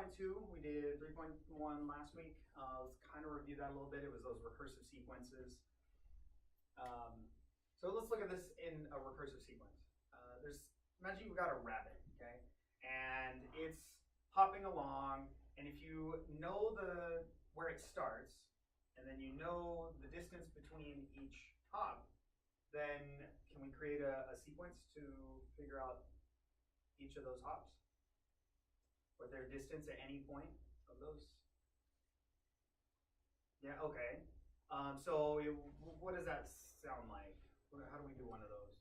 3.2, we did 3.1 last week. Let's kind of review that a little bit. It was those recursive sequences. So let's look at this in a recursive sequence. Imagine you've got a rabbit, okay? And it's hopping along, and if you know where it starts, and then you know the distance between each hop, then can we create a sequence to figure out each of those hops? Or their distance at any point of those? Yeah, okay. What does that sound like? How do we do one of those?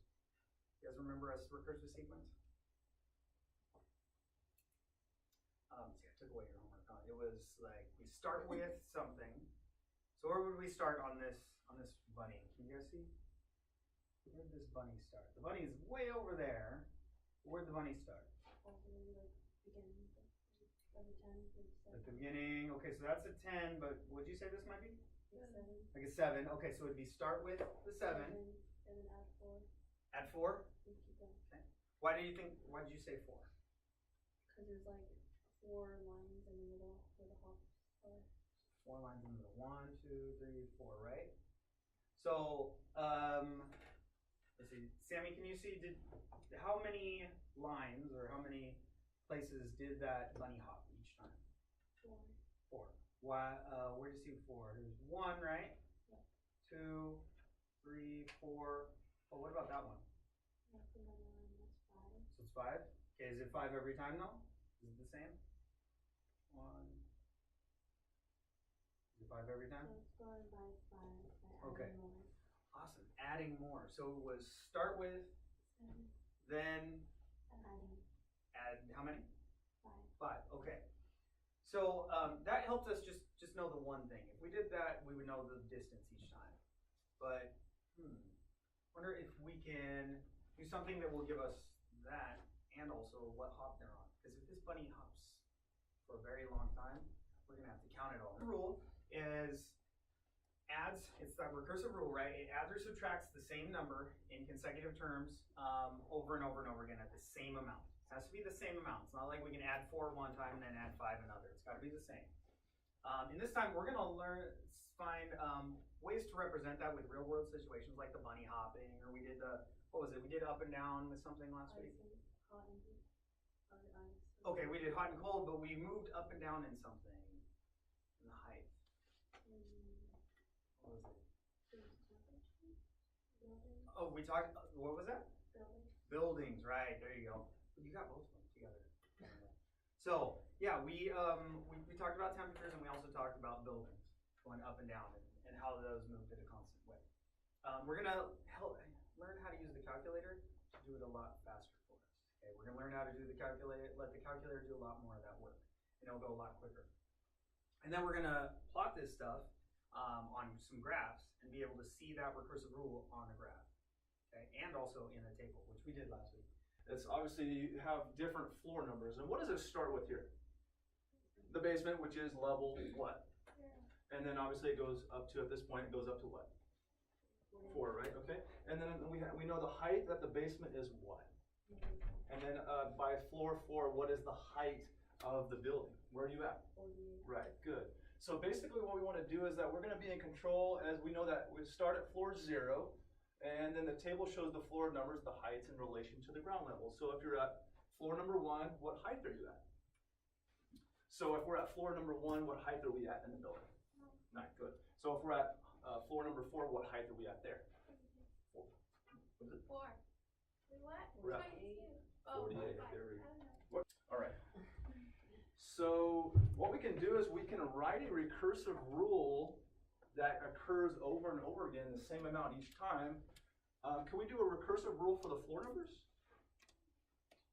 You guys remember a recursive sequence? See, I took away your homework. It was like we start with something. So where would we start on this bunny? Can you guys see? Where did this bunny start? The bunny is way over there. Where'd the bunny start? At the beginning. Okay, so that's a 10, but would you say this might be? Like a 7. Okay, so it'd be start with the 7. And then add 4. Add 4? Okay. Why did you say 4? Because there's like 4 lines in the middle where the hops are. 4 lines in the middle. 1, 2, 3, 4, right? So, let's see. Sammy, can you see, how many lines or how many places did that bunny hop each time? 4. 4. Why, where do you see 4? There's 1, right? Yep. 2, 3, 4. Oh, what about that one? That's 5. So it's 5? Okay, is it 5 every time though? Is it the same? 1. Is it 5 every time? So it's going by 5. Okay. More. Awesome. Adding more. So it was start with, 7. then Adding. add how many? 5. 5. Okay. So that helped us just know the one thing. If we did that, we would know the distance each time. But wonder if we can do something that will give us that and also what hop they're on. Because if this bunny hops for a very long time, we're gonna have to count it all. The rule is adds, it's that recursive rule, right? It adds or subtracts the same number in consecutive terms over and over and over again at the same amount. It has to be the same amount. It's not like we can add 4 one time and then add 5 another. It's got to be the same. And this time we're going to find ways to represent that with real world situations like the bunny hopping, or we did we did up and down with something last week. Hot and cold. Okay, we did hot and cold, but we moved up and down in something in the height. What was it? Oh, we talked, what was that? Buildings, right, there you go. You got both of them together. So, yeah, we talked about temperatures and we also talked about buildings going up and down and how those moved at a constant way. We're going to learn how to use the calculator to do it a lot faster for us. Okay, we're going to learn how to do the calculator, let the calculator do a lot more of that work, and it'll go a lot quicker. And then we're going to plot this stuff on some graphs and be able to see that recursive rule on a graph, okay, and also in a table, which we did last week. It's obviously you have different floor numbers. And what does it start with here? The basement, which is level what? And then obviously it goes up to, at this point, it goes up to what? 4, right? Okay. And then we know the height at the basement is what? And then by floor 4, what is the height of the building? Where are you at? 48. Right, good. So basically what we want to do is that we're going to be in control, as we know that we start at floor 0, and then the table shows the floor numbers, the heights in relation to the ground level. So if you're at floor number 1, what height are you at? So if we're at floor number 1, what height are we at in the building? 9, good. So if we're at floor number 4, what height are we at there? 4. What is it? 4. Wait, what? We're at 48. 48. Five. There we go. All right. So what we can do is we can write a recursive rule that occurs over and over again, the same amount each time. Can we do a recursive rule for the floor numbers?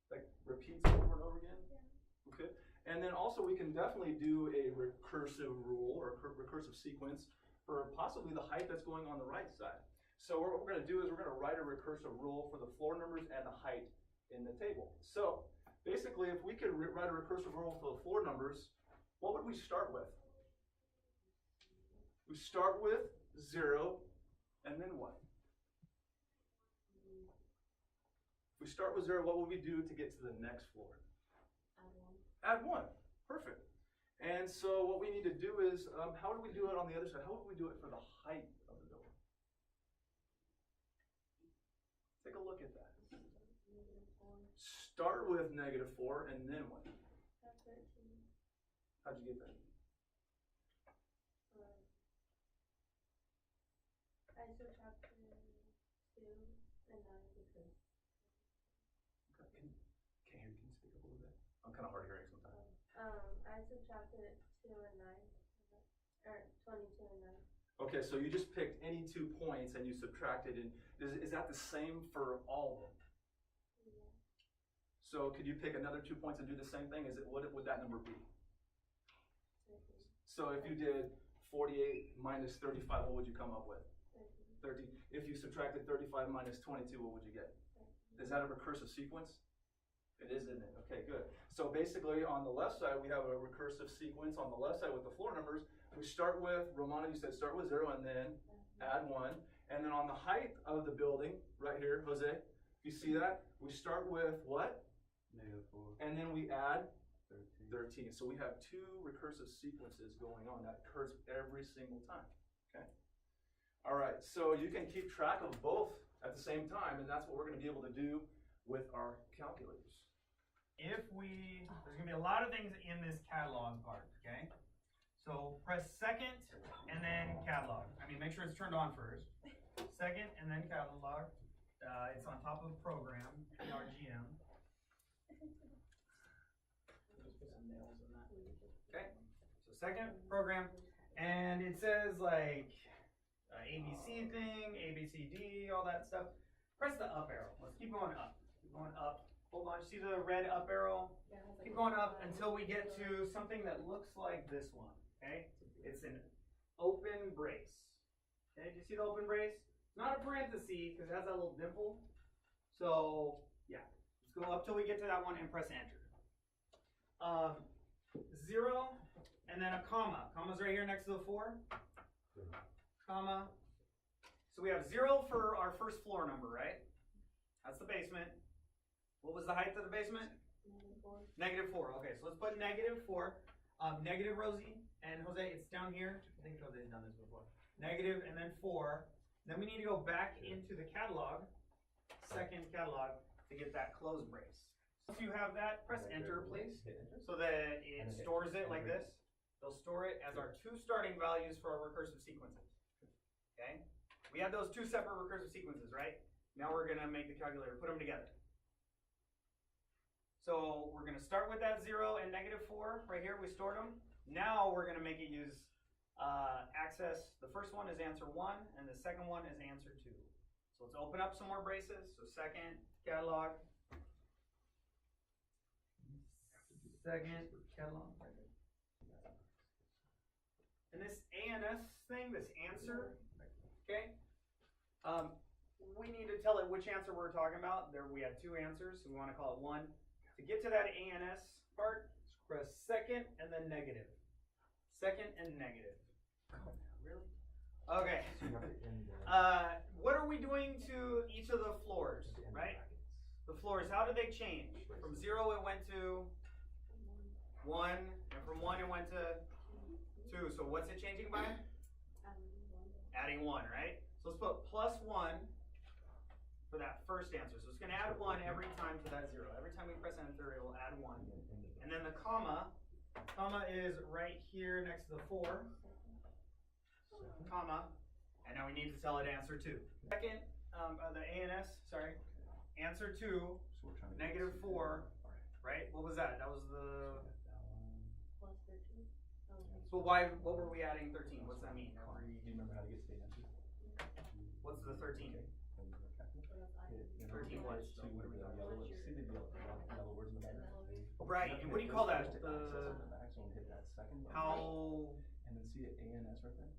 Like repeats over and over again? Yeah. Okay. And then also we can definitely do a recursive rule or recursive sequence for possibly the height that's going on the right side. So what we're going to do is we're going to write a recursive rule for the floor numbers and the height in the table. So basically, if we could write a recursive rule for the floor numbers, what would we start with? We start with 0, and then what? If we start with 0, what will we do to get to the next floor? Add 1. Add 1. Perfect. And so what we need to do is, how do we do it on the other side? How would we do it for the height of the building? Take a look at that. Start with -4 and then what? That's 13. How'd you get that? I subtracted 2 and 9 because Okay. Can't hear you. Can you speak up a little bit? I'm kind of hard of hearing sometimes. I subtracted 2 and 9, or 22 and 9. Okay, so you just picked any 2 points and you subtracted, and is that the same for all of them? Yeah. So could you pick another 2 points and do the same thing? What would that number be? 13. So if you did 48 minus 35, what would you come up with? 13. 30. If you subtracted 35 minus 22, what would you get? 13. Is that a recursive sequence? It is, isn't it? Okay, good. So basically on the left side, we have a recursive sequence. On the left side with the floor numbers, we start with, Romana, you said start with 0 and then add 1. And then on the height of the building, right here, Jose, you see that? We start with what? -4. And then we add 13. 13. So we have 2 recursive sequences going on. That occurs every single time. Okay. All right. So you can keep track of both at the same time, and that's what we're going to be able to do with our calculators. There's gonna be a lot of things in this catalog part, okay? So press second and then catalog. Make sure it's turned on first. Second and then catalog. It's on top of program, RGM. Okay, so second program, and it says like ABC thing, ABCD, all that stuff. Press the up arrow. Let's keep going up. Keep going up. Hold on. See the red up arrow? Keep going up until we get to something that looks like this one. Okay, it's an open brace. Okay, do you see the open brace? It's not a parenthesis because it has that little dimple. So yeah, let's go up till we get to that one and press enter. 0 and then a comma. Comma's right here next to the 4. Comma. So we have 0 for our first floor number, right? That's the basement. What was the height of the basement? -4. Okay, so let's put -4. Negative Rosie and Jose, it's down here. I think Jose's done this before. Negative and then 4. Then we need to go back into the catalog, second catalog, to get that closed brace. If you have that, press enter, please, so that it stores it like this. They'll store it as our 2 starting values for our recursive sequences. Okay? We have those 2 separate recursive sequences, right? Now we're gonna make the calculator, put them together. So we're gonna start with that 0 and -4, right here, we stored them. Now we're gonna make it use access. The first one is answer 1, and the second one is answer 2. So let's open up some more braces. So second catalog. Second catalog. And this ANS thing, this answer, okay? We need to tell it which answer we're talking about. There we had 2 answers, so we want to call it 1. To get to that ANS part, press second and then negative. Second and negative. Oh, really? Okay. What are we doing to each of the floors, right? The floors, how did they change? From 0 it went to 1, and from 1 it went to 2. So what's it changing by? Adding 1, right? So let's put +1 for that first answer. So it's going to add 1 every time to that 0. Every time we press enter, it will add 1. And then the comma is right here next to the 4, comma, and now we need to tell it answer 2. Second, the ANS, sorry, answer 2, -4, right? What was that? That was the... Plus 13. So what were we adding 13? What's that mean? Do you remember how to get to the answer? What's the 13? 13 was. See the yellow words in the back? Right, and what do you call that? So hit that second button. How, And then see the ANS right there?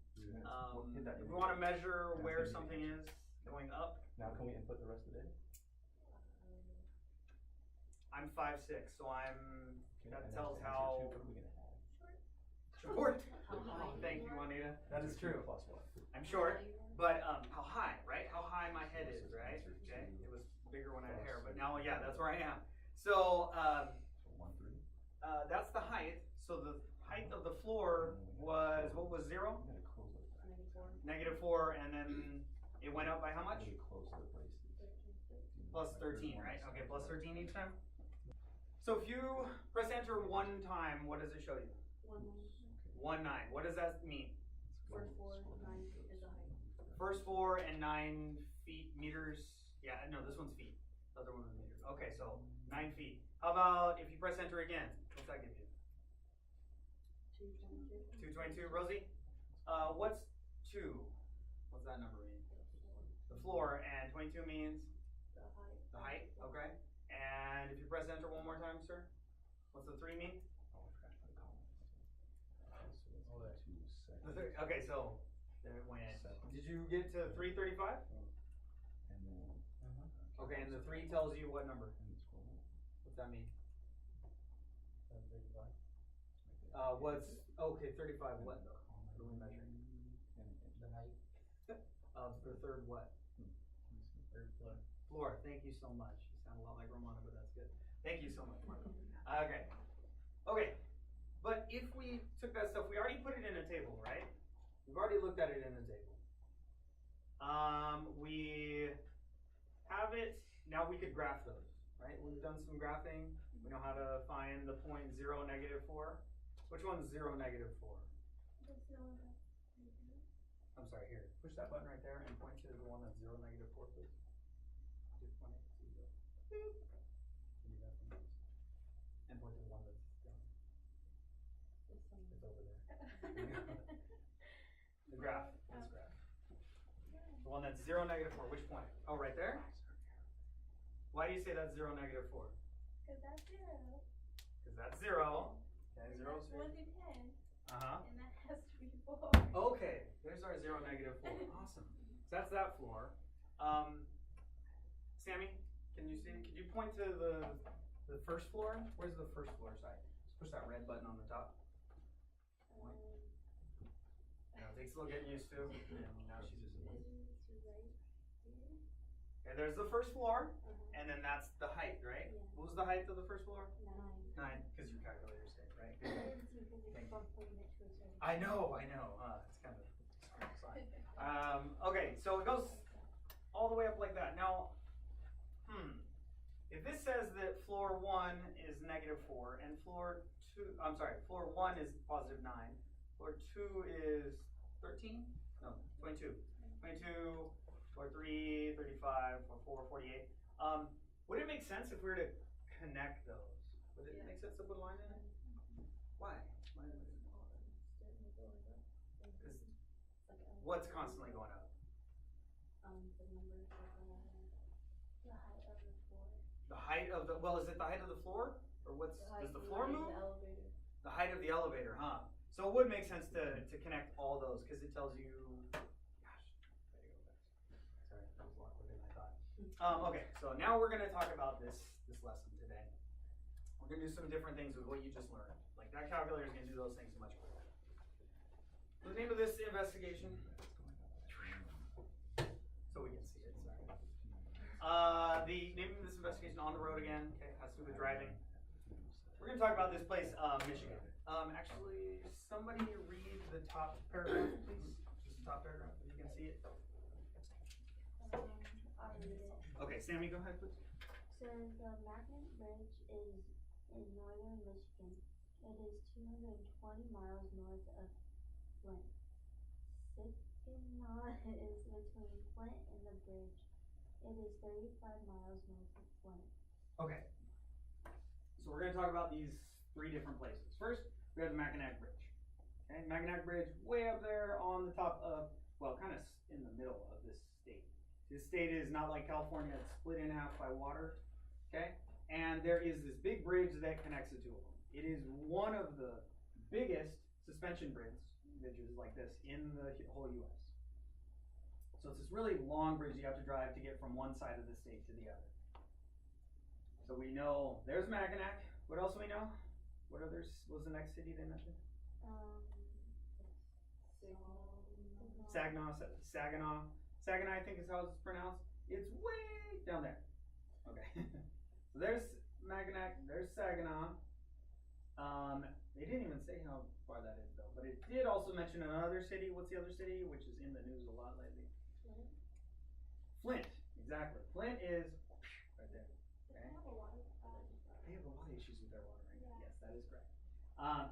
Hit that. if we want to measure where something is going up, Now can we input the rest of the data? I'm 5'6", so I'm, that And tells that's how answer 2. What are we gonna add? short. Thank you, Juanita. That is true. Plus what? I'm short, but how high, right? How high my head is, right? Okay, it was bigger when I had hair, but now, yeah, that's where I am. So, 1, 3. that's the height. was 0? -4. -4, and then it went up by how much? 13. Plus 13, right? Okay, plus 13 each time. So if you press enter one time, what does it show you? 1, 9. What does that mean? First 4, 9 is the height. First 4 and 9 feet, meters. Yeah, no, this one's feet. The other one was meters. Okay, so 9 feet. How about if you press enter again? What's that give you? 222. 222. Rosie? What's 2? What's that number mean? The floor, and 22 means? The height. The height, okay. And if you press enter one more time, sir? What's the 3 mean? The three, okay, so there it went. Did you get to 335? Okay, and the 3 tells you what number? What's that mean? What's, okay, 35, what though? What are we measuring? The height Of the third what? third floor. Floor, thank you so much. You sound a lot like Romana, but that's good. Thank you so much, Marco. Okay. Okay, but if we took that stuff, we already put it in a table, right? We've already looked at it in the table. We have it, now we could graph those, right? We've done some graphing. We know how to find the point 0, -4. Which one's 0, -4? I'm sorry, here. Push that button right there and point to the one that's 0, -4, please. Just point it to 0. Boop. Can you do that for me? And point to the one that's down. It's over there. The graph. This graph. The one that's 0, -4. Which point? Oh, right there? Why do you say that's 0, -4? Because that's 0. Because that's 0. Okay, And 0 that's 1 to 10. Uh-huh. And that has to be 4. Okay, there's our 0, -4. Awesome. So that's that floor. Sammy, can you see? Could you point to the first floor? Where's the first floor side? Just push that red button on the top. Point. Now it takes a little getting used to. And now she's just. Okay, there's the first floor, and then that's the height, right? Yeah. What was the height of the first floor? 9. 9, because your calculator said, right? Because it's pointing it to a certain. I know. It's kind of okay, so it goes all the way up like that. Now, if this says that floor 1 is -4 and floor 1 is +9, floor 2 is 13? No, 22. 22, floor 3, 35, floor 4, 48. Would it make sense if we were to connect those? Would it make sense to put a line in it? Why? What's constantly going up? The numbers of The height of the floor. The height of the, well, is it the height of the floor? Or what's, does the floor move? The elevator. The height of the elevator, huh? So it would make sense to connect all those, because it tells you, gosh, there you go, guys. Sorry, that was a lot quicker than I thought. Okay, so now we're gonna talk about this lesson today. We're gonna do some different things with what you just learned. Like that calculator is gonna do those things much quicker. The name of this investigation, so we can see it, sorry. The name of this investigation, On the Road Again, okay, has to do with driving. We're gonna talk about this place, Michigan. Actually, somebody read the top paragraph, please. Just the top paragraph, if you can see it. I'll read it. Okay, Sammy, go ahead, please. So the Mackinac Bridge is in northern Michigan. It is 220 miles north of Flint. Saginaw is between Flint and the bridge. It is 35 miles north of Flint. Okay. So we're gonna talk about these 3 different places. First, we have the Mackinac Bridge. Okay, Mackinac Bridge way up there on the top of, well, kind of in the middle of this state. This state is not like California, it's split in half by water. Okay, and there is this big bridge that connects the two of them. It is one of the biggest suspension bridges like this in the whole U.S. So it's this really long bridge you have to drive to get from one side of the state to the other. So we know there's Mackinac. What else do we know? What others? What was the next city they mentioned? Saginaw. Saginaw, I think is how it's pronounced. It's way down there. Okay. So there's Mackinac, there's Saginaw. They didn't even say how far that is though, but it did also mention another city. What's the other city, which is in the news a lot lately? Flint, exactly. Flint is right there. They have a lot of They have a lot of issues with their water right now. Yeah. Yes, that is correct.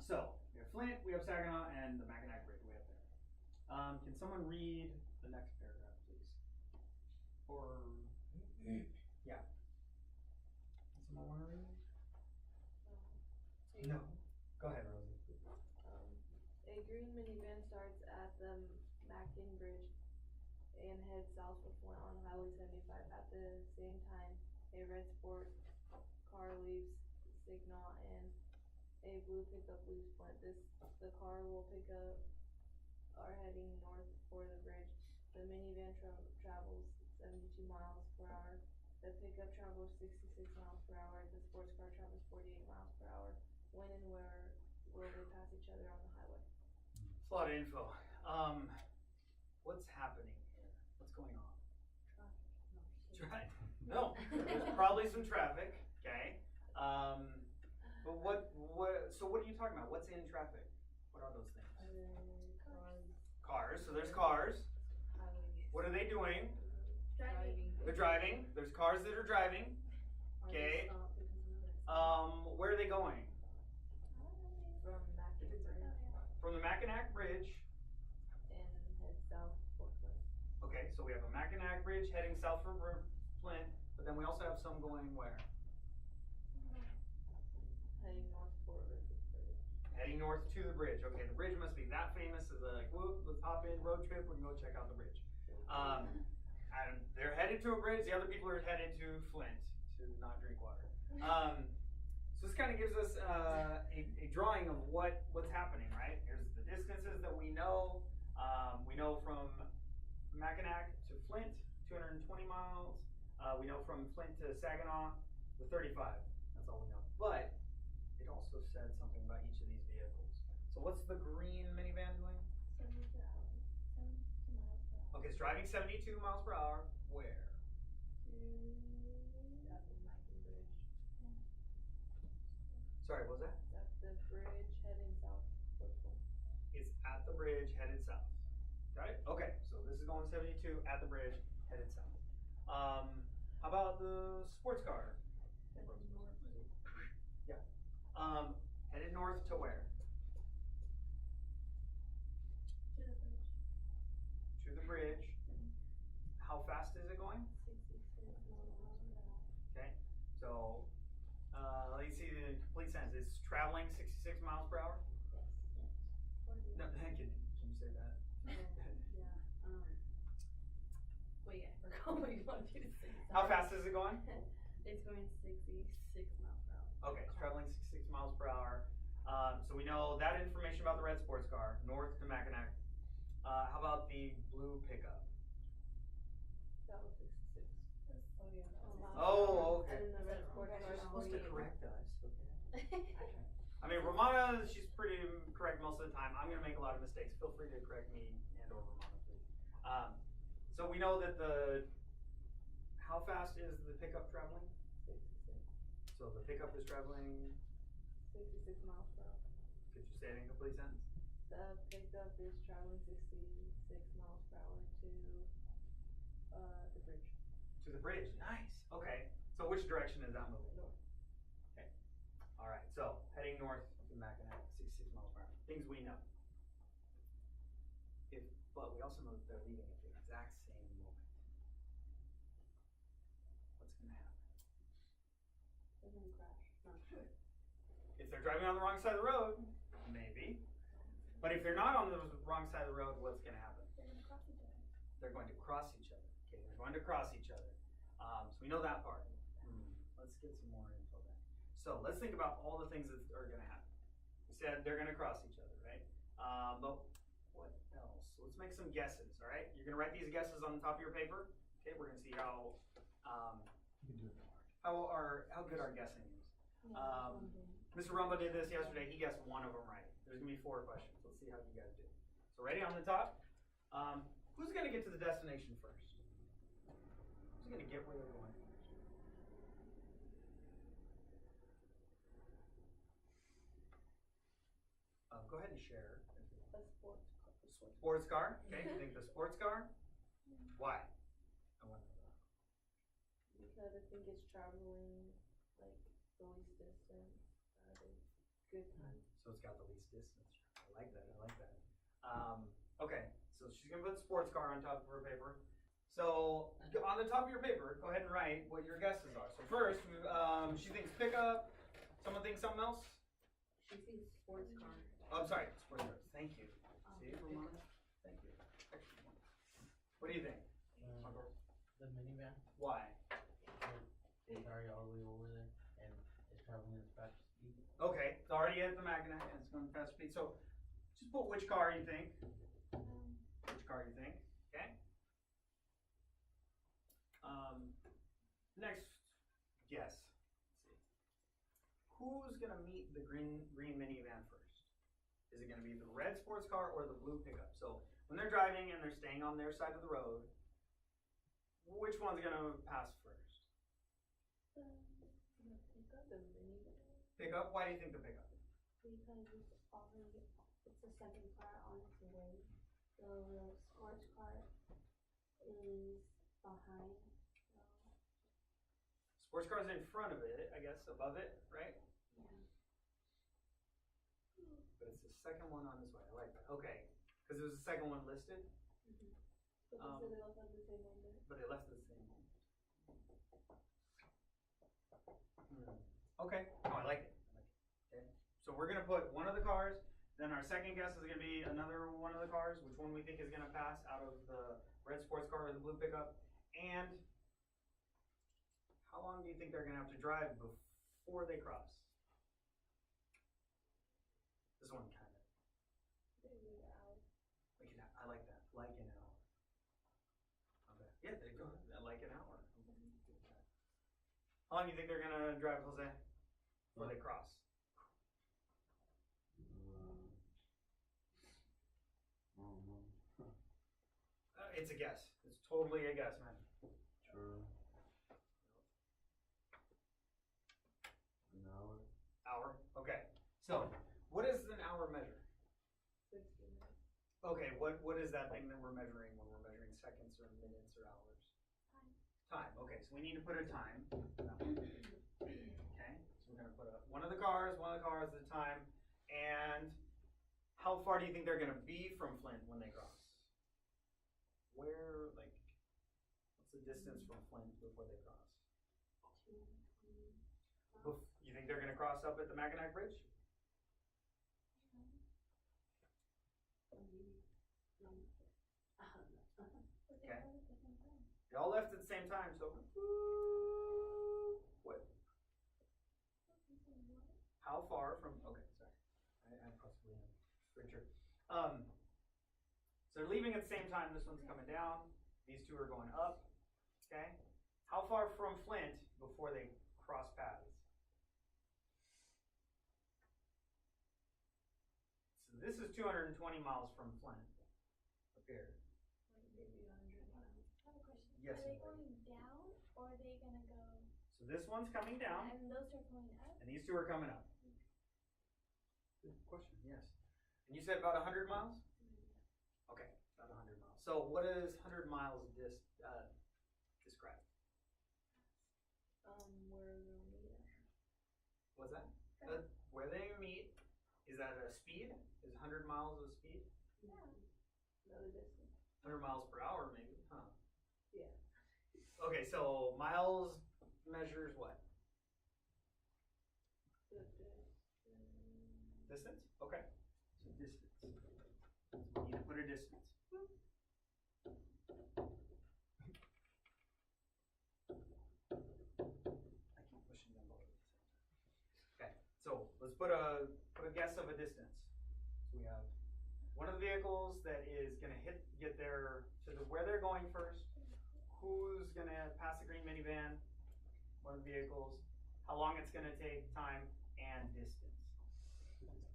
So we have Flint, we have Saginaw, and the Mackinac Bridge way up there. Can someone read the next paragraph, please? Or yeah. Does someone want to read it? No. Go ahead, Rosie. A green minivan starts at the Mackin Bridge and heads south for Flint on Highway 75. At the same time, a red sport car leaves Signal and a blue pickup leaves Flint. The car will pick up are heading north for the bridge. The minivan travels 72 miles per hour. The pickup travels 66 miles per hour. The sports car travels 48 miles per hour. When and where will they pass each other on the highway? It's a lot of info. What's happening here? What's going on? No, there's probably some traffic. Okay. But so what are you talking about? What's in traffic? What are those things? Cars. So there's cars. What are they doing? They're driving. There's cars that are driving. Okay. Where are they going? From the Mackinac Bridge. And head south for Flint. Okay, so we have a Mackinac Bridge heading south for Flint, but then we also have some going where? Heading north for the bridge. Heading north to the bridge. Okay, the bridge must be that famous as like, whoop, let's hop in, road trip, we can go check out the bridge. And they're headed to a bridge, the other people are headed to Flint to not drink water. So this kind of gives us a drawing of what's happening, right? Here's the distances that we know. We know from Mackinac to Flint, 220 miles. We know from Flint to Saginaw, the 35. That's all we know. But it also said something about each of these vehicles. So what's the green minivan doing? 72 miles per hour. Okay, it's driving 72 miles per hour. Where? At the Mackin Bridge. Sorry, what was that? At the bridge heading south for Flint. It's at the bridge, headed south. Got it? Okay, so this is going 72 at the bridge, headed south. How about the sports car? Heading north. Yeah. Headed north to where? To the bridge. To the bridge. How fast is it going? 66 miles per hour. Okay, so let me see the complete sentence. It's traveling 66 miles per hour? No, can you say that? Wait, I forgot what you wanted me to say. How fast is it going? It's going 66 miles per hour. Okay, it's traveling 66 miles per hour. So we know that information about the red sports car, north to Mackinac. How about the blue pickup? That was 66. Oh, yeah. Oh, okay. And then the red sports car You're is supposed to 48. correct us, okay? I mean, Romana, she's pretty correct most of the time. I'm gonna make a lot of mistakes. Feel free to correct me and or Romana, please. So we know that how fast is the pickup traveling? 66. So the pickup is traveling, 66 miles per hour. could you say it in complete sentence? The pickup is traveling 66 miles per hour to the bridge. To the bridge, nice, okay. So which direction is that moving? North. Okay, all right, so heading north to Mackinac, 66 miles per hour, things we know. But we also know that they're leaving at the exact same moment. What's gonna happen? They're gonna crash. No. If they're driving on the wrong side of the road, maybe. But if they're not on the wrong side of the road, what's gonna happen? They're gonna cross each other. They're going to cross each other. Okay, they're going to cross each other. So we know that part. Let's get some more info then. So let's think about all the things that are gonna happen. We said they're gonna cross each other, right? But what else? Let's make some guesses, all right? You're gonna write these guesses on the top of your paper. Okay, we're gonna see how You can do it in March. how good our guessing is. Mr. Rumba did this yesterday. He guessed one of them right. There's gonna be 4 questions. Let's see how you guys do. So ready on the top? Who's gonna get to the destination first? Who's gonna get where they're going? go ahead and share. A sports car. Sports car, okay, you think the sports car? Why? I want to know that. Because I think it's traveling like the least distance at a good time. So it's got the least distance. I like that, I like that. Okay, so she's gonna put sports car on top of her paper. So, on the top of your paper, go ahead and write what your guesses are. So first, she thinks pickup, someone thinks something else? She sees sports car. Oh, I'm sorry, sports car, thank you. See, Ramona? Thank you. Excellent. What do you think? The minivan, Why? it's already all the way over there, and it's traveling at fast speed. Okay, it's already at the magnet and it's going fast speed. So just put which car you think. Which car you think, okay? Next guess. Let's see. Who's gonna meet the green minivan first? Is it gonna be the red sports car or the blue pickup? So when they're driving and they're staying on their side of the road, which one's gonna pass first? Pickup the minivan. Pickup? Why do you think the pickup? Because it's the second car on its way. So the sports car is behind. Sports car's in front of it, I guess, above it, right? Yeah. But it's the second one on this way. I like that. Okay, because it was the second one listed, But they said they both have the same number. but they left it the same one. Okay. Oh, I like it. I like it. Okay. So we're gonna put one of the cars. Then our second guess is gonna be another one of the cars. Which one we think is gonna pass out of the red sports car or the blue pickup? And how long do you think they're gonna have to drive before they cross? This one kind of. Maybe an hour. Like an hour. I like that. Like an hour. Okay. Yeah, there you go. I like an hour. How long do you think they're gonna drive, Jose? Before they cross? I don't know. It's a guess. It's totally a guess, man. Sure. An hour. Hour. Okay. So, what does an hour measure? 60 minutes. Okay. What is that thing that we're measuring when we're measuring seconds or minutes or hours? Time. Okay. So we need to put a time. Okay. So we're gonna put one of the cars, the time, and how far do you think they're gonna be from Flint when they cross? Where, like, what's the distance from Flint before they cross? You think they're gonna cross up at the Mackinac Bridge? Okay. They all left at the same time, so what? How far from? Okay, sorry, I possibly have picture. So they're leaving at the same time. This one's coming down. These two are going up. Okay. How far from Flint before they cross paths? So this is 220 miles from Flint. Up here. Like maybe 100 miles. I have a question. Yes, Are they Emily. going down or are they gonna go? So this one's coming down, And those are going up? and these two are coming up. Good question. Yes. And you said about 100 miles? Okay, about 100 miles. So what does 100 miles describe? Where they'll meet at. What's that? Where they meet, is that a speed? Is 100 miles a speed? No, the distance. 100 miles per hour maybe, huh? Yeah. Okay, so miles measures what? The distance. Distance? Okay. So distance. So we need to put a distance. I keep pushing them both at the same time. Okay, so let's put a guess of a distance. So we have one of the vehicles that is gonna get there to where they're going first. Who's gonna pass the green minivan? One of the vehicles. How long it's gonna take, time, and distance.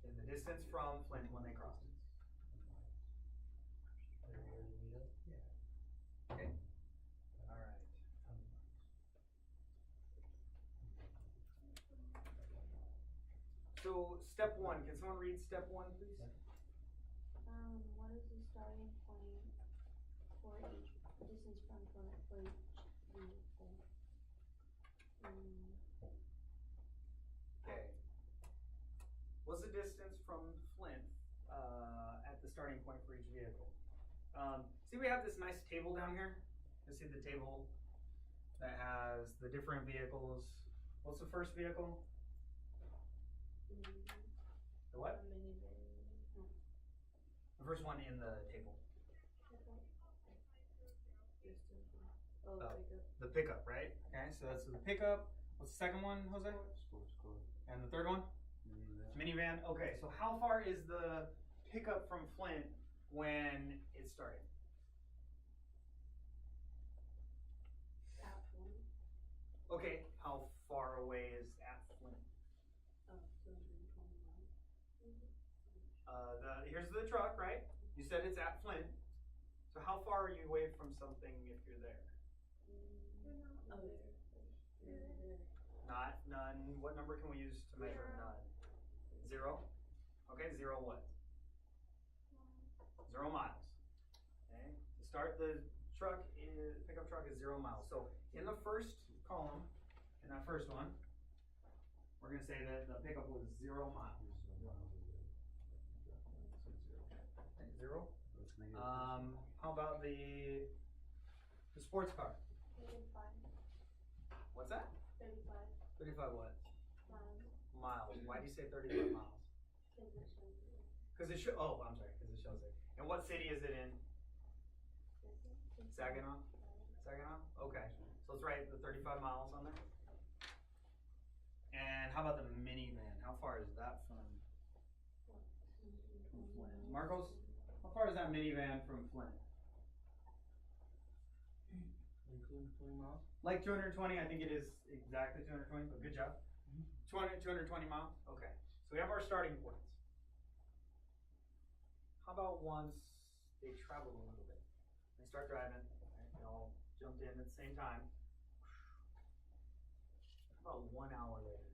And the distance from Flint when they cross it. Okay. All right. So so step one, can someone read step one, please? What is the starting point for each distance from Plymouth for each vehicle? Okay. What's the distance from Flint, at the starting point for each vehicle? See, we have this nice table down here. You see the table that has the different vehicles. What's the first vehicle? The what? The first one in the table. Oh, Oh. pickup. The pickup, right? Okay, so that's the pickup. What's the second one, Jose? Sports car. And the third one? Minivan. Minivan. Okay, so how far is the pickup from Flint when it started? Okay, how far away is at Flint? Here's the truck, right? You said it's at Flint. So how far are you away from something if you're there? Not, none. What number can we use to measure none? 0? Okay, 0 what? 0 miles. Okay, to start the pickup truck is 0 miles. So in the first column, in that first one, we're gonna say that the pickup was 0 miles. Okay, 0. How about the sports car? 35. What's that? 35 35 what? miles. Miles. Why do you say 35 miles? Because it should. Oh, I'm sorry. Because it shows it. And what city is it in? Saginaw. Saginaw. Okay. So let's write the 35 miles on there. And how about the minivan? How far is that from Flint? Marcos, how far is that minivan from Flint? Including 20 miles? Like 220. I think it is exactly 220. But good job. 220 miles. Okay. So we have our starting points. How about once they travel a little bit? They start driving, right? They all jumped in at the same time. How about 1 hour later?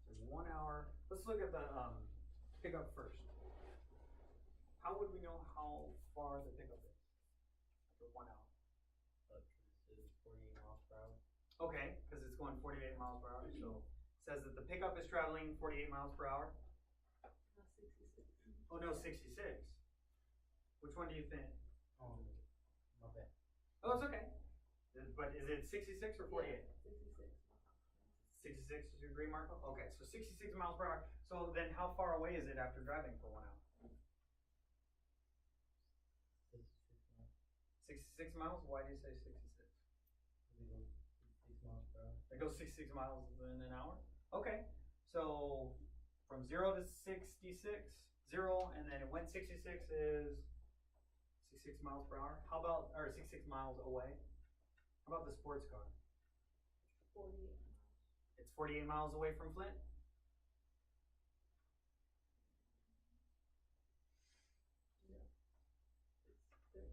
So 1 hour. Let's look at the pickup first. How would we know how far the pickup is after 1 hour? It says 48 miles per hour. Okay, because it's going 48 miles per hour. So it says that the pickup is traveling 48 miles per hour. 66. Oh no, 66. Which one do you think? Oh, my bad. Oh, it's okay. But is it 66 or 48? 66. 66, do you agree, Marco? Okay, so 66 miles per hour. So then how far away is it after driving for 1 hour? 66 miles? Why do you say 66? It goes 6 miles per hour. It goes 66 miles in an hour? Okay, so from 0 to 66, 0, and then it went 66 is 66 miles per hour. How about, or 66 miles away? How about the sports car? 48. It's 48 miles away from Flint? It's 35.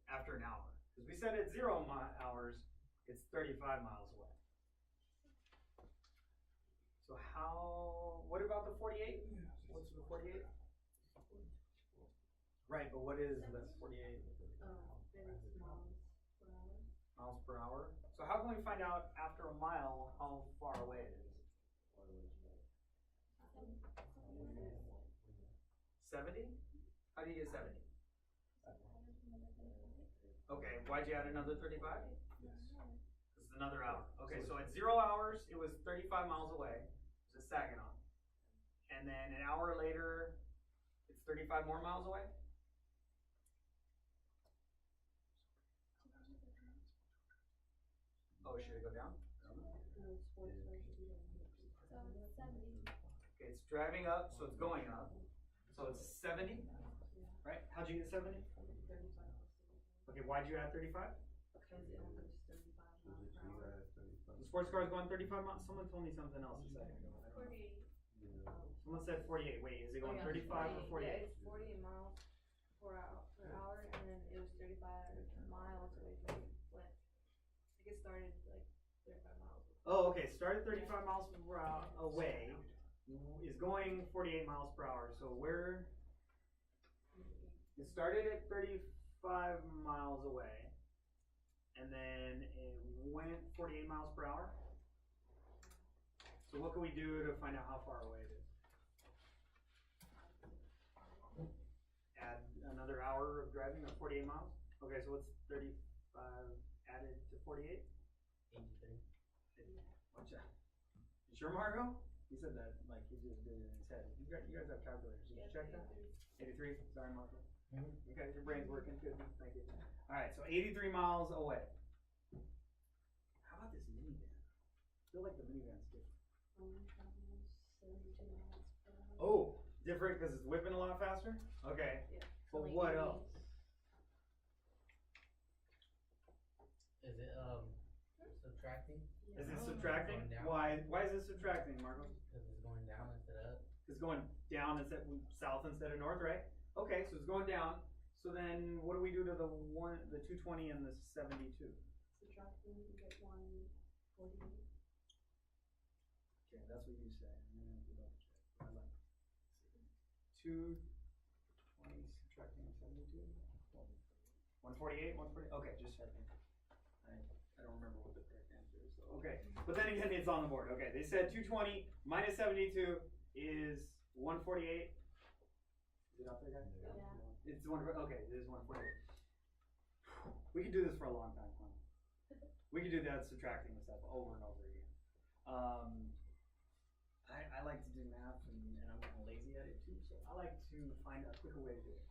After an hour. Because we said at 0 hours, it's 35 miles away. So what about the 48? What's the 48? Right, but what is the 48? Then it's miles per hour. Miles per hour? So how can we find out after a mile how far away it is? 70? How do you get 70? Okay, why'd you add another 35? This is another hour. Okay, so at 0 hours, it was 35 miles away. It's Saginaw. And then an hour later, it's 35 more miles away? Oh, should it go down? No, sports car should be down here. So it's 70. Okay, it's driving up, so it's going up. So it's 70, right? How'd you get 70? 35. Okay, why'd you add 35? Because it only goes 35 miles per hour. The sports car is going 35 miles. Someone told me something else a second ago. I don't know. 48. Someone said 48. Wait, is it going 35 or 48? Yeah, it's 48 miles. per hour, and then it was 35 miles away from Flint. Like it started like 35 miles. Oh, okay, started 35 miles per hour away, is going 48 miles per hour, so where, it started at 35 miles away, and then it went 48 miles per hour? So what can we do to find out how far away it is? Add another hour of driving of 48 miles? Okay, so what's 35 added to 48? 83. Watch out. You sure, Margo? He said that like he just did it in his head. You guys have calculators. Did you check that? 83? Sorry, Margo. Okay, your brain's working. Good. Thank you. Alright, so 83 miles away. How about this minivan? I feel like the minivan's different. 72 miles per hour. Oh, different because it's whipping a lot faster? Okay. Yeah. But Like what 80. else? Is it subtracting? Is it subtracting? Going down. Why is it subtracting, Margo? Because it's going down instead of up. It's going down instead south instead of north, right? Okay, so it's going down. So then what do we do to the 220 and the 72? Subtracting, you get 148. Okay, that's what you say. I'm gonna have to double check. I like 220 subtracting 72. 148, 140. Okay, just checking. I don't remember what the correct answer is. So. Okay, but then again, it's on the board. Okay, they said 220 minus 72 is 148. Is it out there, guys? Yeah. It's okay, it is 148. We could do this for a long time, huh? We could do that subtracting and stuff over and over again. I like to do math and I'm kind of lazy at it too, so I like to find a quicker way to do it.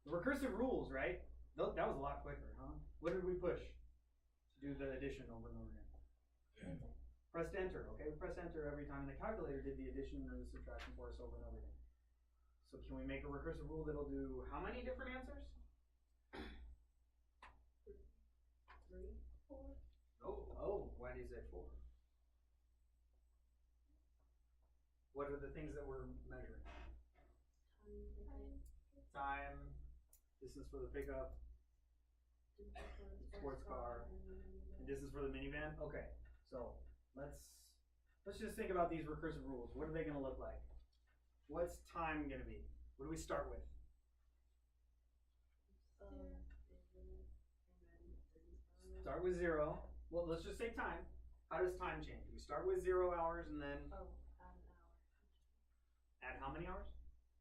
The recursive rules, right? That was a lot quicker, huh? What did we push to do the addition over and over again? Pressed enter, okay? We pressed enter every time, and the calculator did the addition or the subtraction for us over and over again. So can we make a recursive rule that'll do how many different answers? 3, 4. Oh, why do you say 4? What are the things that we're measuring? Time, distance for the pickup, sports car, and distance for the minivan? Okay, so let's just think about these recursive rules. What are they gonna look like? What's time gonna be? What do we start with? Start with 0. Well, let's just say time. How does time change? We start with 0 hours and then Oh, add an hour. add how many hours?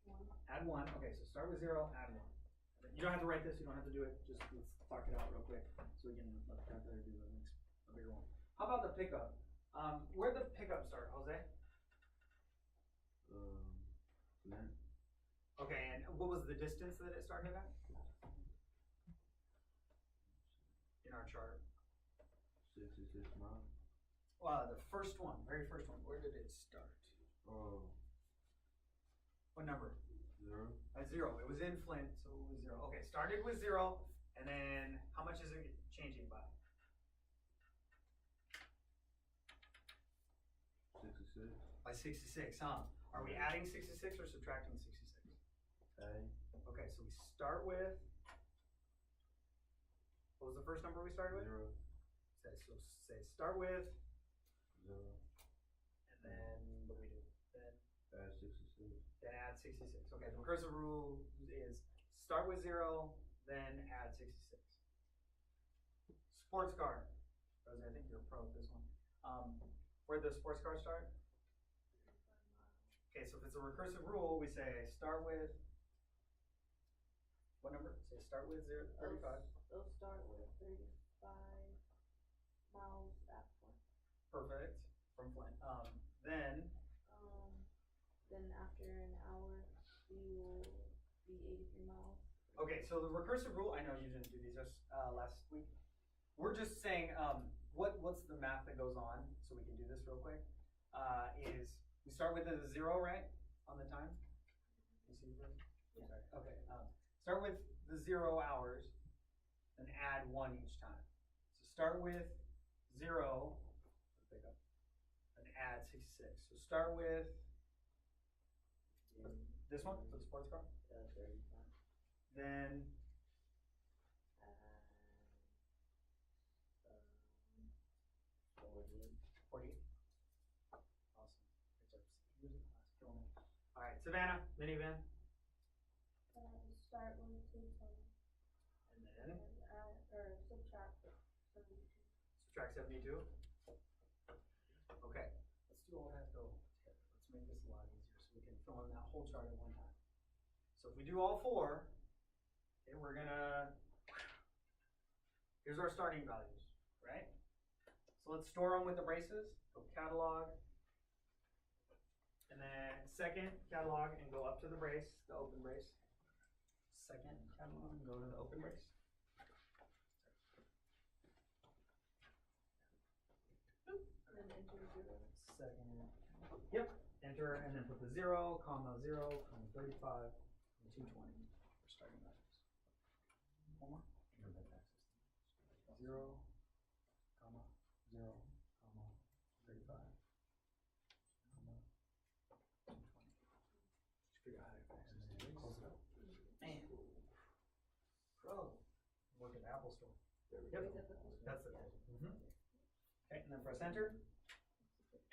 1. Add 1. Okay, so start with 0, add 1. You don't have to write this, you don't have to do it. Just let's talk it out real quick so we can let the calculator do the next a bigger one. How about the pickup? Where'd the pickup start, Jose? Flint. Okay, and what was the distance that it started at? In our chart. 66 miles. The first one, very first one, where did it start? Oh, What number? 0. At 0. It was in Flint, so it was 0. Okay, started with 0, and then how much is it changing by? 66. By 66, huh? Are we adding 66 or subtracting 66? A. Okay, so we start with, what was the first number we started with? 0. Say start with, 0. and then what do we do? Then Add 66. add 66. Okay, the recursive rule is start with 0, then add 66. Sports car. Rosie, I think you're a pro at this one. Where'd the sports car start? Okay, so if it's a recursive rule, we say start with, what number? Say start with 35. They'll start with 35 miles at Flint. Perfect. From Flint. Then Then after an hour, we will be 83 miles. okay, so the recursive rule, I know you didn't do these just last week. We're just saying what's the math that goes on, so we can do this real quick, is we start with a 0, right, on the time? You see this? Yeah. Sorry. Okay, start with the 0 hours, and add 1 each time. So start with 0, pick up, and add 66. So start with this one for the sports car. 35. Then, um, 40. 48. Awesome. Good job. Music class, killing it. Alright, Savannah, minivan. Start with 220. And then Or subtract 72. subtract 72. Okay, let's do all that though. Let's make this a lot easier so we can fill in that whole chart at one time. So if we do all four, okay, we're gonna, here's our starting values, right? So let's store them with the braces. Go catalog. And then second catalog and go up to the brace, the open brace. Second catalog and go to the open brace. And then enter 0. Second, yep, enter and then put the 0, comma 0, comma 35, and 220 for starting values. One more. 0, comma 0, comma 35, comma 220. Just figure out how to access this. Close it up. Man. Bro. Work at the Apple Store. Yep. That's the close. Okay, and then press enter.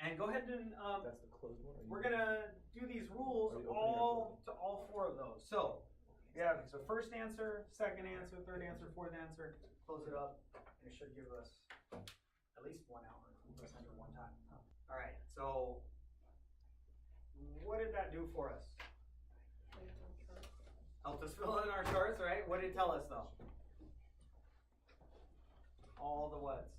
And go ahead and That's the closed one? or we're you- gonna do these rules Are you opening or to all four of those. So yeah, so first answer, second answer, third answer, fourth answer, close it up, and it should give us at least 1 hour. Press enter one time. All right, so what did that do for us? Helped us fill in our charts, right? What did it tell us though? All the whats.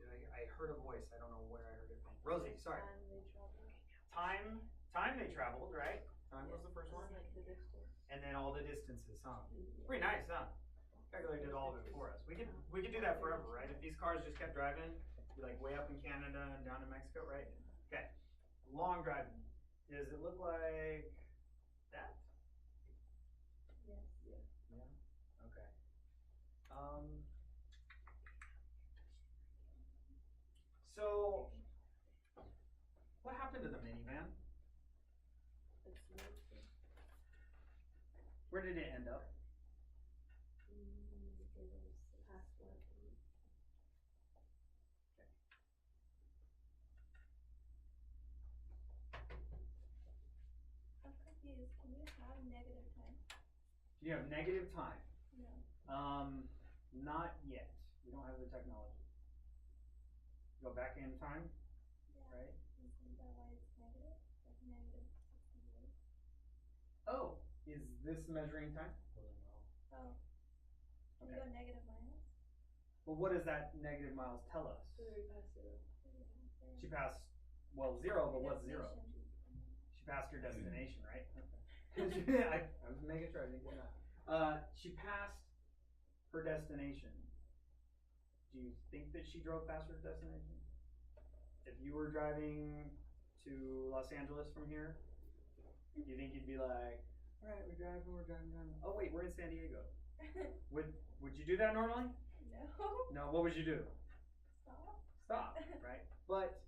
Wait, I heard a voice. I don't know where I heard it from. Rosie, sorry. Time they travel. Time they traveled, right? Time was the first one. Like the distance. And then all the distances, huh? Pretty nice, huh? Calculator did all of it for us. We could do that forever, right? If these cars just kept driving, be like way up in Canada and down in Mexico, right? Okay. Long driving. Does it look like that? Yes. Yes. Yeah. Okay. So what happened to the minivan? It's moved. Where did it end up? It was past one. I'm confused. Can you have negative time? You have negative time. No. Not yet. We don't have the technology. Go back in time, Yeah. right? Isn't that why it's negative? Like negative 68. Oh, is this measuring time? Oh. Can Okay. you go negative minus? Well, what does that negative miles tell us? So we passed 0. She passed, well, 0, but what's 0? Destination. She passed her destination, right? Okay. I was making sure I didn't get that. She passed her destination. Do you think that she drove past her destination? If you were driving to Los Angeles from here, do you think you'd be like, all right, we're driving. Oh wait, we're in San Diego. Would you do that normally? No. No. What would you do? Stop. Stop, right? But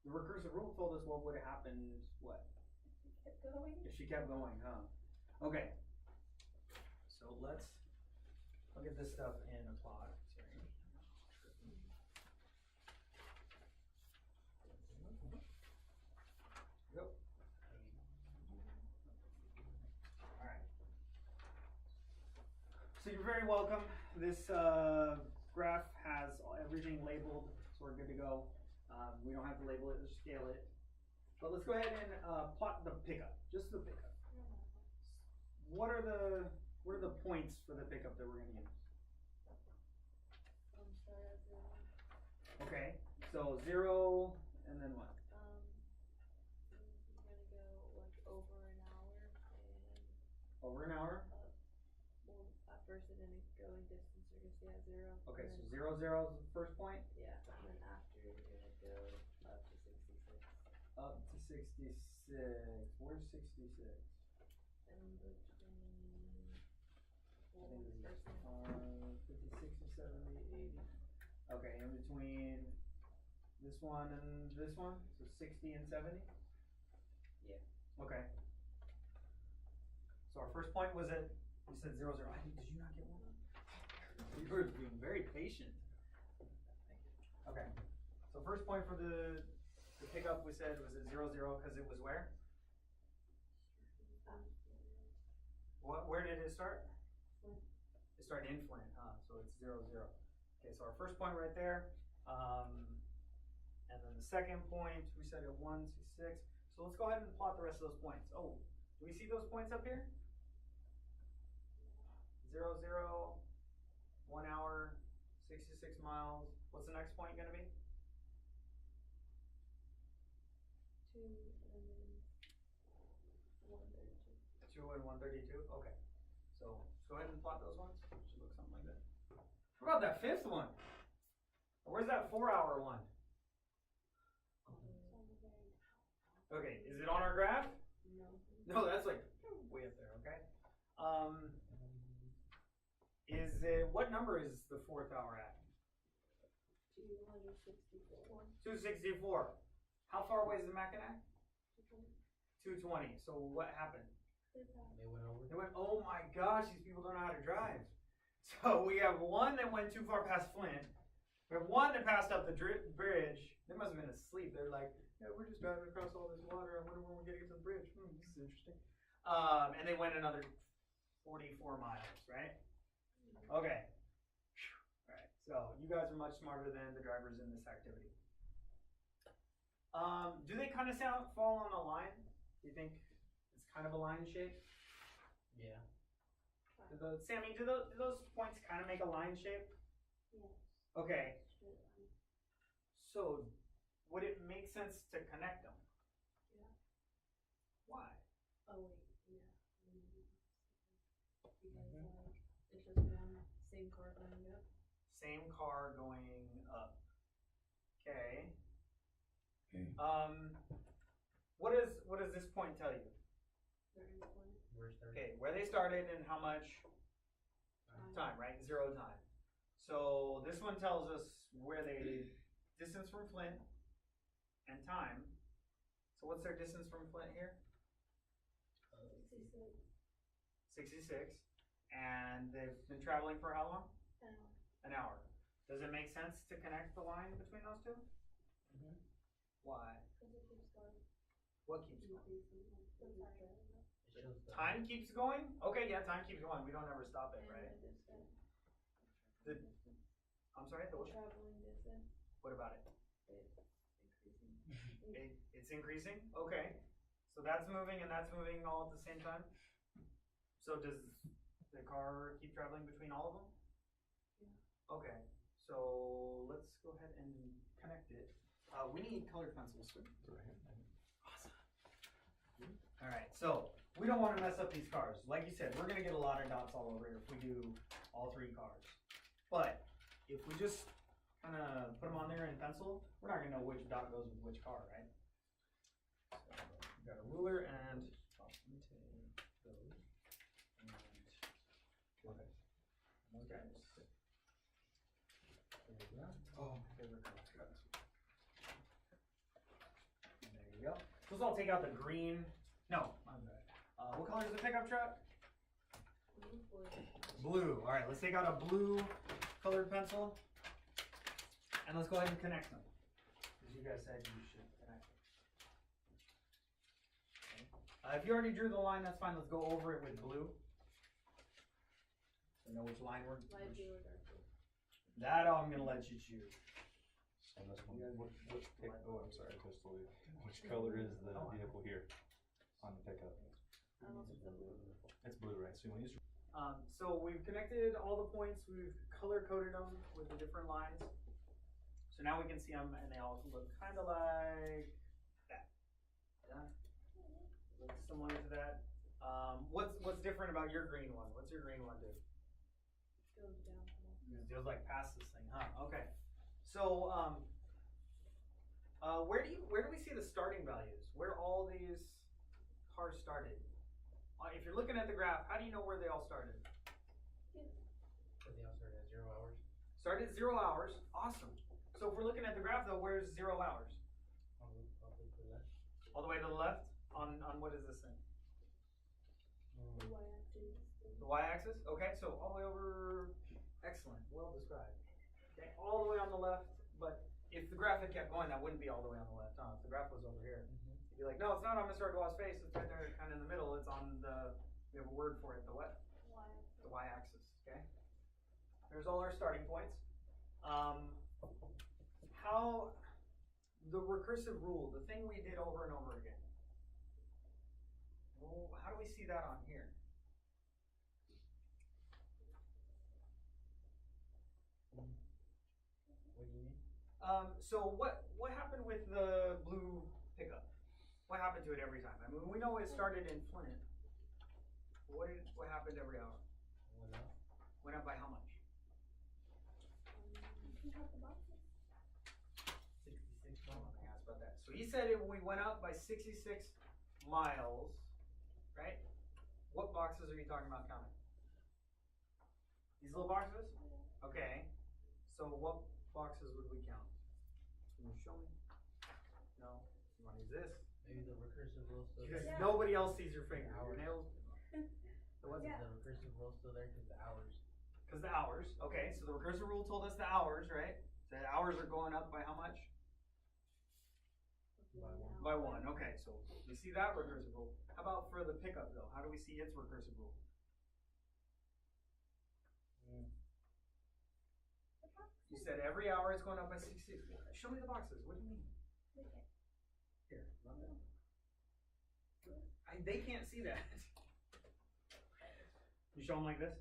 the recursive rule told us what would have happened. What? Keep going. If she kept going, huh? Okay. So I'll get this stuff in a plot. Yep. Alright. So you're very welcome. This graph has everything labeled, so we're good to go. We don't have to label it or scale it. But let's go ahead and plot the pickup, just the pickup. What are the points for the pickup that we're gonna use? Start at 0. Okay, so 0 and then what? We're gonna go like over an hour and Over an hour? well at first it didn't go in distance, we're gonna stay at 0. Okay, and so then, 0, 0 is the first point. yeah, and then after you're gonna go up to 66. Up to 66. Where's 66? And between I think this is first and 50, 60, 70, 80. Okay, in between this one and this one, so 60 and 70? yeah. Okay. So our first point was at, you said 0, 0. Did you not get one? You were being very patient. Okay. So first point for the pickup we said was at 0, 0 because it was where? Where did it start? Flint. It started in Flint, so it's 0, 0. Okay, so our first point right there. And then the second point, we said at 1, 2, 6. So let's go ahead and plot the rest of those points. Oh, do we see those points up here? 0, 0, 1 hour, 66 miles. What's the next point gonna be? 2 and then 132. 2 and 132. Okay. So let's go ahead and plot those ones. Should look something like that. What about that fifth one? Where's that 4-hour one? Okay, is it on our graph? No. No, that's like way up there. Okay. Is it, what number is the 4th hour at? 264. 264. How far away is the Mackinac? 220. So what happened? They went over. They went, oh my gosh, these people don't know how to drive. So we have one that went too far past Flint. We have one that passed up the bridge. They must have been asleep. They're like, yeah, we're just driving across all this water. I wonder when we're gonna get to the bridge. This is interesting. And they went another 44 miles, right? Okay. All right. So you guys are much smarter than the drivers in this activity. Do they kind of fall on a line? Do you think it's kind of a line shape? Yeah. Sammy, do those points kind of make a line shape? Yes. Okay. Straight line. So would it make sense to connect them? Yeah. Why? Oh wait, yeah. Because it's just one same car going up. Same car going up. Okay. What does this point tell you? They're in Flint. Where's their Okay, where they started and how much time, right? 0 time. So this one tells us where they distance from Flint and time. So what's their distance from Flint here? 66. 66. And they've been traveling for how long? An hour. Does it make sense to connect the line between those two? Mhm. Why? Because it keeps going. What keeps going? Increasing. It shows the Time keeps going? Okay, yeah, time keeps going. We don't ever stop it, And right? the distance. The- I'm sorry, the The what? traveling distance. What about it? It's increasing. It's increasing? Okay. So that's moving and that's moving all at the same time? So does the car keep traveling between all of them? Yeah. Okay, so let's go ahead and connect it. We need colored pencils, sir. Awesome. Alright, so we don't want to mess up these cars. Like you said, we're going to get a lot of dots all over here if we do all 3 cars. But if we just kind of put them on there in pencil, we're not going to know which dot goes with which car, right? So we got a ruler and take those and okay. Okay. There we go. Oh, my favorite color. And there you go. So let's all take out the green. No, my bad. What color is the pickup truck? Blue. All right, let's take out a blue colored pencil, and let's go ahead and connect them. Because you guys said you should connect them. Okay. If you already drew the line, that's fine. Let's go over it with blue. So know which line we're. Light blue or dark blue. That I'm gonna let you choose. On this one, which pick, oh, I'm sorry, Crystal, which color is the vehicle here on the pickup? I don't know if it's a blue. It's blue, right? So you want to use So we've connected all the points. We've color coded them with the different lines. So now we can see them, and they all look kind of like that. Yeah. Looks similar to that. What's different about your green one? What's your green one do? Goes down. It feels like past this thing, huh? Okay. So where do we see the starting values? Where all these cars started? If you're looking at the graph, how do you know where they all started? but they all started at 0 hours. Started at 0 hours. Awesome. So if we're looking at the graph though, where's 0 hours? I'll look for that. All the way to the left? On what is this thing? The y-axis. The y-axis? Okay, so all the way over, excellent, well described. Okay, all the way on the left, but if the graphic kept going, that wouldn't be all the way on the left, huh? If the graph was over here. You'd be like, no, it's not on Mr. Ardois' face, it's right there, kind of in the middle, it's on the, we have a word for it, the what? Y-axis. The y-axis, okay? There's all our starting points. How, the recursive rule, the thing we did over and over again. Well, how do we see that on here? What do you mean? So what happened with the blue pickup? What happened to it every time? I mean, we know it started in Flint. What happened every hour? Went up. Went up by how much? You have the boxes. 66 Hold on, miles. let me ask about that. So he said we went up by 66 miles, right? What boxes are you talking about counting? These little boxes? Okay. So what boxes would we count? Can you show me? No. You want to use this? Maybe the recursive rule still Because there. nobody else sees your finger. Your Hours. nails. The what? Yeah. The recursive rule still there because the hours. Because the hours. Okay, so the recursive rule told us the hours, right? The hours are going up by how much? By one. By one. Okay, so we see that recursive rule. How about for the pickup though? How do we see its recursive rule? You said every hour it's going up by 66. Show me the boxes. What do you mean? Here, run that. They can't see that. You show them like this?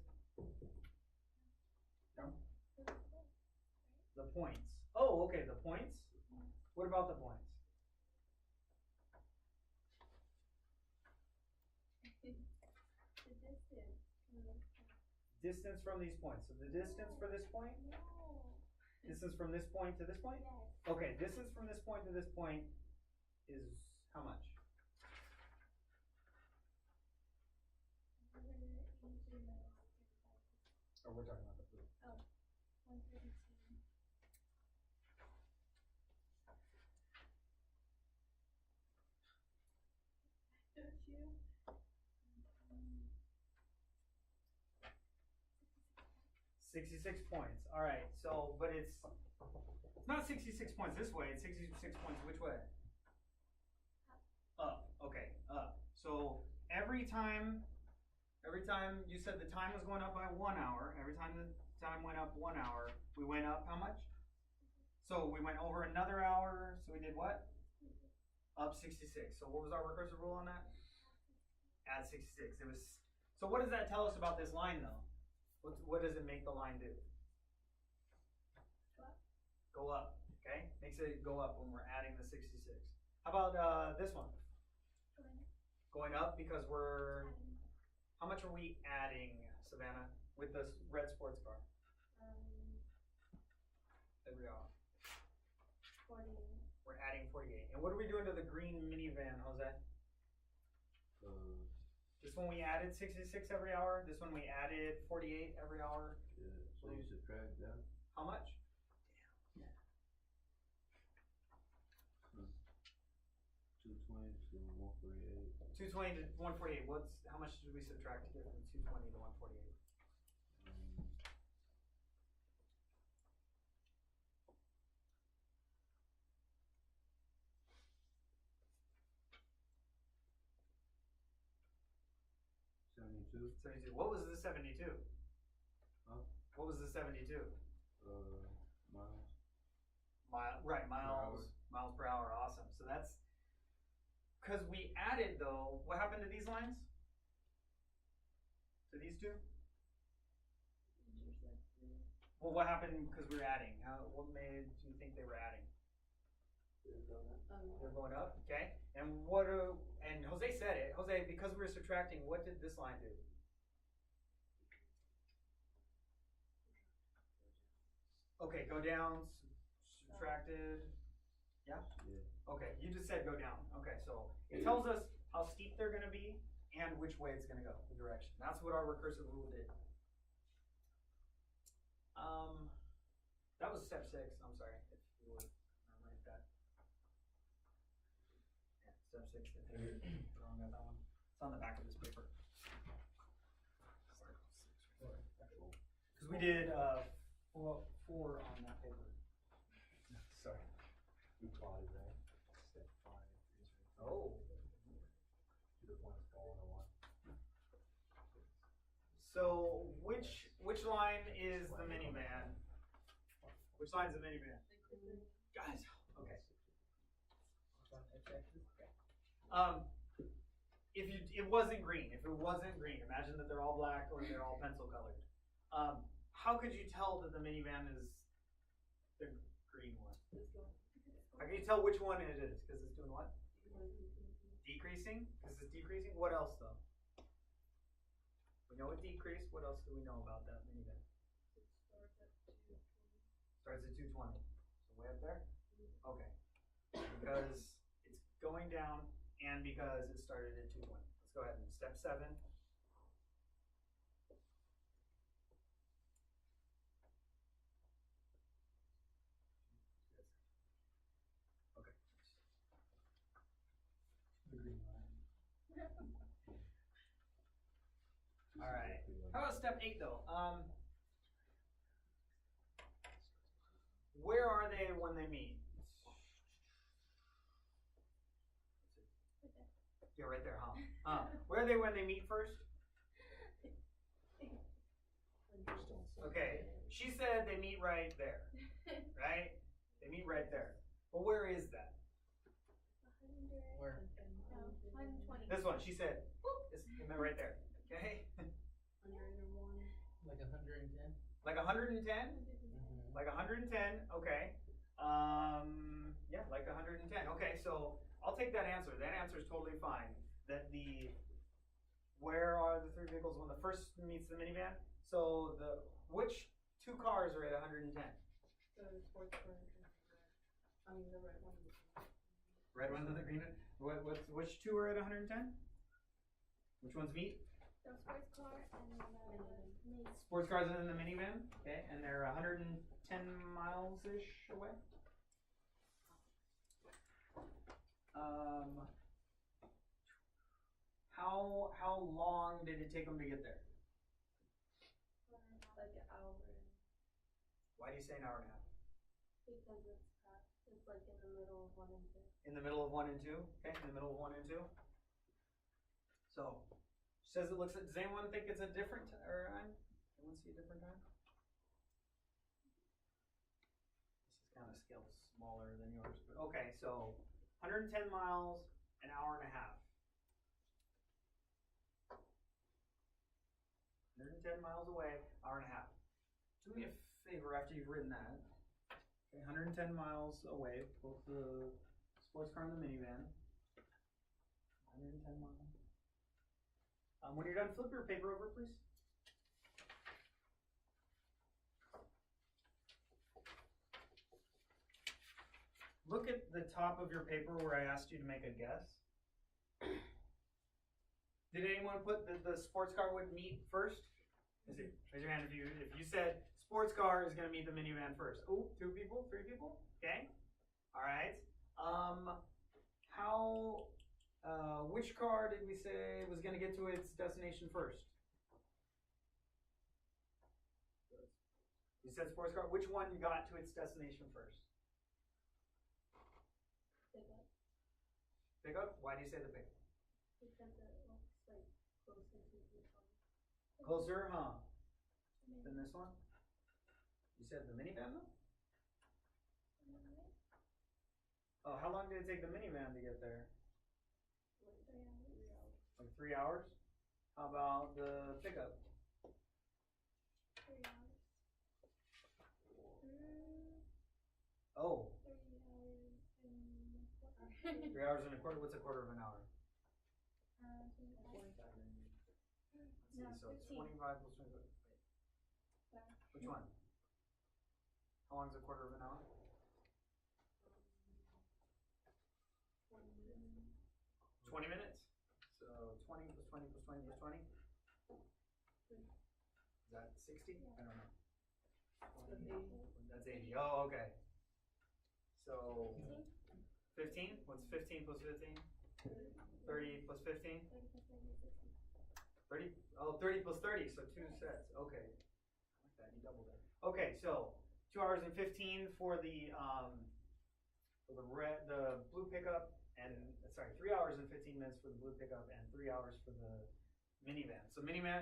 No? The points. Oh, okay, the points? What about the points? The distance. Distance from these points. So the distance for this point? No. Distance from this point to this point? Yes. Okay, distance from this point to this point is how much? 183 minutes. Or we're talking about the blue. 132. Don't you? 66 points. All right. So, but it's not 66 points this way. It's 66 points which way? Up. Okay. Up. So every time you said the time was going up by 1 hour. Every time the time went up 1 hour, we went up how much? So we went over another hour. So we did what? Up 66. So what was our recursive rule on that? Add 66. It was. So what does that tell us about this line though? What does it make the line do? Go up, okay? Makes it go up when we're adding the 66. How about this one? Going up because we're, how much are we adding, Savannah, with this red sports car every hour? 48. We're adding 48. And what are we doing to the green minivan, Jose? This one we added 66 every hour. This one we added 48 every hour. Yeah, so you subtract that. How much? 220 to 148. 220 to 148. How much did we subtract to get from 220 to 148? Um, 72. 72. What was the 72? Huh? What was the 72? Miles. Right, miles per hour. Awesome. So that's because we added though. What happened to these lines? To these two? Well, what happened because we were adding? What made you think they were adding? They're going up. Okay. And and Jose said it. Jose, because we were subtracting, what did this line do? Okay, go down, subtracted. Yeah? Yeah. Okay, you just said go down. Okay, so it tells us how steep they're gonna be and which way it's gonna go, the direction. That's what our recursive rule did. That was step 6, I'm sorry, if you would memorize that. Yeah, step 6. It's on the back of this paper. Because we did four on that paper. Sorry. We plotted that. Step 5 is Oh. to the point of falling a lot. So which line is the minivan? Which line's the minivan? Guys, okay. If it wasn't green, imagine that they're all black or they're all pencil colored. How could you tell that the minivan is the green one? How can you tell which one it is? Because it's doing what? Decreasing? Because it's decreasing? What else though? We know it decreased. What else do we know about that minivan? Starts at 220. So way up there? Okay. Because it's going down and because it started at 220. Let's go ahead and step 7. Okay. The green line. All right. How about step 8 though? Where are they when they meet? Yeah, right there, huh? Where are they when they meet first? Okay, she said they meet right there, right? They meet right there. But where is that? Where? 120. This one, she said, it's right there, okay? Like 110? Like 110? Mm-hmm. Like 110, okay. Yeah, like 110. Okay, so I'll take that answer. That answer is totally fine. Where are the 3 vehicles when the first meets the minivan? So which 2 cars are at 110? The sports car. I mean, the red one. Red ones and the green one? Which 2 are at 110? Which ones meet? The sports car and the Sports cars and then the minivan, okay, and they're 110 miles-ish away. How long did it take them to get there? Like an hour. Why do you say an hour and a half? Because it's like in the middle of 1 and 2. In the middle of 1 and 2, okay, in the middle of 1 and 2. So, says it looks. Does anyone think it's a different time? Anyone see a different time? This is kind of scaled smaller than yours, but okay. So 110 miles, an hour and a half. 110 miles away, hour and a half. Do me a favor after you've ridden that. Okay, 110 miles away, both the sports car and the minivan. 110 miles. When you're done, flip your paper over, please. Look at the top of your paper where I asked you to make a guess. Did anyone put the sports car would meet first? Raise your hand if you said sports car is going to meet the minivan first. Oh, 2 people, 3 people. Okay. All right. Which car did we say was going to get to its destination first? You said sports car. Which one got to its destination first? Pickup. Pickup? Why do you say the pickup? Because it looks like closer to this one. Closer, huh? Than this one? You said the minivan though? Oh, how long did it take the minivan to get there? Like 3 hours? How about the pickup? 3 hours. Oh, 3 hours and 3 hours and a quarter. What's a quarter of an hour? 25. Let's see, No, so 15. 25 plus 25. Which one? How long is a quarter of an hour? 20 minutes? So 20 plus 20 plus 20 plus 20? Is that 60? I don't know. That's 80. That's 80. Oh, okay. So 15? What's 15 plus 15? 30 plus 15? 30, oh, 30 plus 30, so 2 sets, okay. I like that, you doubled it. Okay, so 2 hours and 15 for the blue pickup, and, sorry, 3 hours and 15 minutes for the blue pickup, and 3 hours for the minivan. So minivan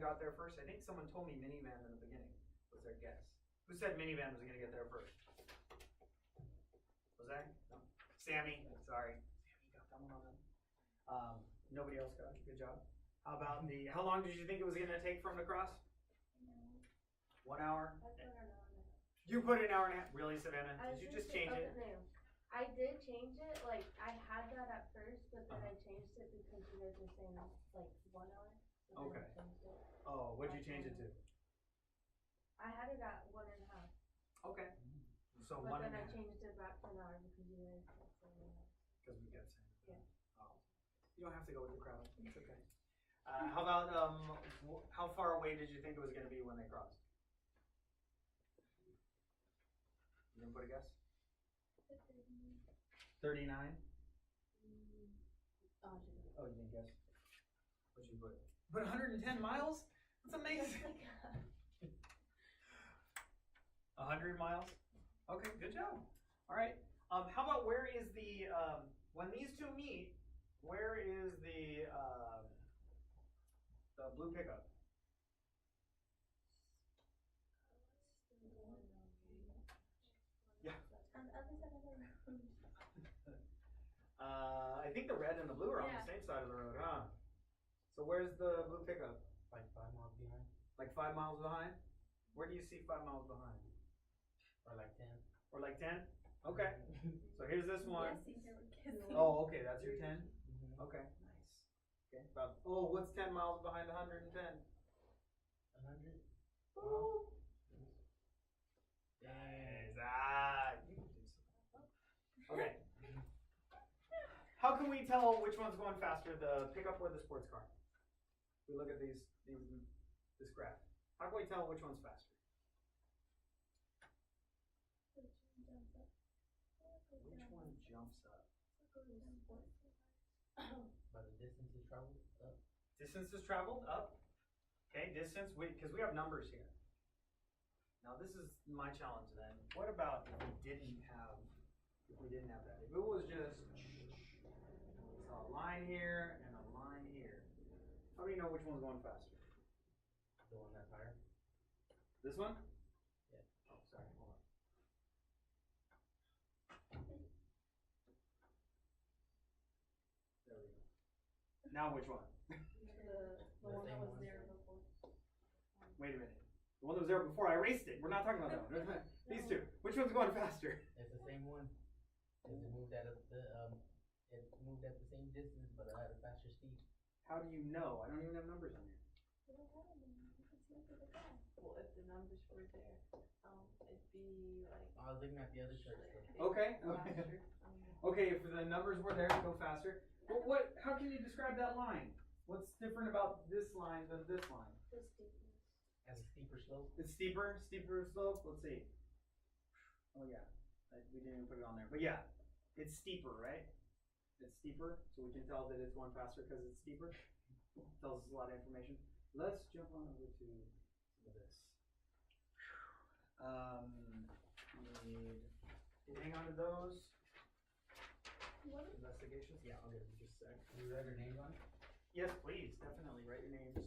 got there first. I think someone told me minivan in the beginning was their guess. Who said minivan was gonna get there first? Was that? No. Sammy, sorry. Sammy got that one on them. Nobody else got it. Good job. How long did you think it was gonna take from the cross? 1 hour? I put an hour and a half. You put an hour and a half. Really, Savannah? I Did you was just gonna change say- it? okay, no. I did change it, like, I had that at first, but then I changed it because you guys were saying, like, 1 hour. So then I Okay. changed it. Oh, what'd you change it to? I had it at 1.5, Okay. So but one then and a I half. changed it back to an hour because you guys kept saying that. Because we kept saying. Yeah. Oh. You don't have to go with the crowd. It's okay. How about how far away did you think it was going to be when they crossed? You didn't put a guess? 39. Oh, she did. Oh, you didn't guess. What'd you put? Put 110 miles. That's amazing. 100 miles. Okay, good job. All right. How about where is the when these two meet? Where is the blue pickup? Yeah. On the other side of the road. I think the red and the blue are on Yeah. the same side of the road, huh? So where's the blue pickup? Like 5 miles behind, Like 5 miles behind? Where do you see 5 miles behind? or like 10. Or like 10? Okay. So here's this one. Guessing, they were guessing. Oh, okay, that's your 10? Mhm. Okay, nice. Okay, what's 10 miles behind 110? 100. Ooh. Yes, you can do something. Okay. How can we tell which one's going faster, the pickup or the sports car? We look at this graph. How can we tell which one's faster? Which one jumps up? By the distance is traveled up. Distance is traveled up. Okay, distance, because we have numbers here. Now this is my challenge then. What about if we didn't have that? If it was just a line here and a line here. How do you know which one's going faster? The one that's higher. This one? Yeah. Oh, sorry, hold on. There we go. Now which one? The one that same was one. there before. Wait a minute. The one that was there before, I erased it. We're not talking about that one. These two. Which one's going faster? It's the same one. It moved at the same distance, but at a faster speed. How do you know? I don't even have numbers on here. Well, if the numbers were there, it'd be like. I was looking at the other chart. So. Okay. Faster. Okay, if the numbers were there, go faster. But how can you describe that line? What's different about this line than this line? Has a steeper slope. It's steeper slope. Let's see. Oh yeah, we didn't even put it on there. But yeah, it's steeper, right? It's steeper, so we can tell that it's going faster because it's steeper. Tells us a lot of information. Let's jump on over to some of this. Can you hang on to those? Investigations? Yeah, I'll get it in just a sec. Can you write your name on it? Yes, please, definitely write your names.